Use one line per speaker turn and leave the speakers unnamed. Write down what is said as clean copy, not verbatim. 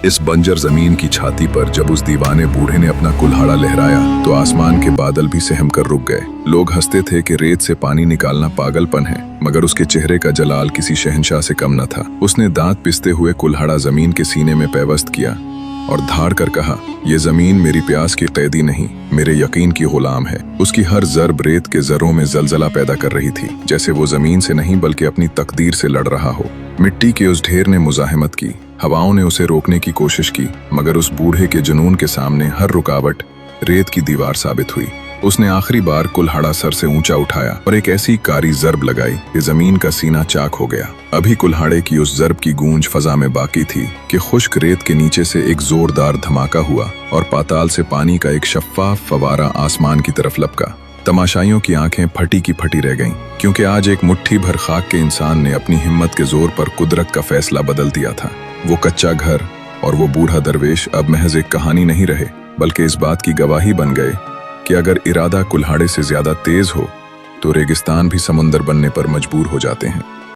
इस बंजर जमीन की छाती पर जब उस दीवाने बूढ़े ने अपना कुल्हाड़ा लहराया तो आसमान के बादल भी सहम कर रुक गए। लोग हंसते थे कि रेत से पानी निकालना पागलपन है, मगर उसके चेहरे का जलाल किसी शहंशाह से कम न था। उसने दांत पिसते हुए कुल्हाड़ा जमीन के सीने में पैवस्त किया और धाड़ कर कहा, ये जमीन मेरी प्यास की कैदी नहीं, मेरे यकीन की गुलाम है। उसकी हर जर्ब रेत के जरों में जलजला पैदा कर रही थी, जैसे वो जमीन से नहीं बल्कि अपनी तकदीर से लड़ रहा हो। मिट्टी के उस ढेर ने मुजाहिमत की, हवाओं ने उसे रोकने की कोशिश की, मगर उस बूढ़े के जुनून के सामने हर रुकावट रेत की दीवार साबित हुई। उसने आखिरी बार कुल्हाड़ा सर से ऊंचा उठाया और एक ऐसी कारी जर्ब लगाई कि जमीन का सीना चाक हो गया। अभी कुल्हाड़े की उस जर्ब की गूंज फजा में बाकी थी कि खुश्क रेत के नीचे से एक जोरदार धमाका हुआ और पाताल से पानी का एक शफ्फाफ फवारा आसमान की तरफ लपका। तमाशाइयों की आंखें फटी की फटी रह गईं, क्योंकि आज एक मुट्ठी भर खाक के इंसान ने अपनी हिम्मत के जोर पर कुदरत का फैसला बदल दिया था। वो कच्चा घर और वो बूढ़ा दरवेश अब महज एक कहानी नहीं रहे, बल्कि इस बात की गवाही बन गए कि अगर इरादा कुल्हाड़े से ज्यादा तेज हो तो रेगिस्तान भी समुंदर बनने पर मजबूर हो जाते हैं।